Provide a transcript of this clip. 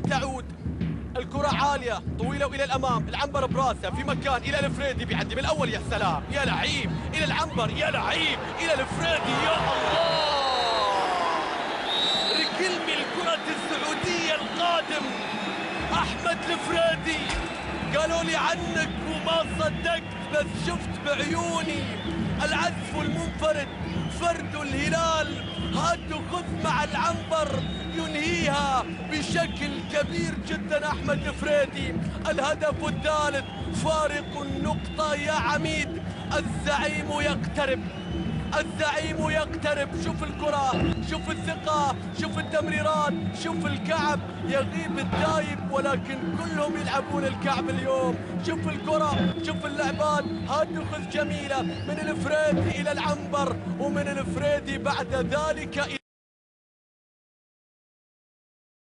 تعود الكرة عالية طويلة وإلى الأمام. العنبر براسه في مكان إلى الفريدي بيعدي بالأول. يا سلام يا لعيب إلى العنبر، يا لعيب إلى الفريدي، يا الله. ركلمي الكرة السعودية القادم أحمد الفريدي. قالوا لي عنك وما صدقت، بس شفت بعيوني العزف المنفرد، فرد الهلال هات خذ مع العنبر ينهيها بشكل كبير جدا. أحمد الفريدي الهدف الثالث، فارق النقطة يا عميد. الزعيم يقترب، الزعيم يقترب. شوف الكرة، شوف الثقة، شوف التمريرات، شوف الكعب. يغيب الدايب ولكن كلهم يلعبون الكعب اليوم. شوف الكرة، شوف اللعبات، هات خذ جميلة من الفريدي إلى العنبر، ومن الفريدي بعد ذلك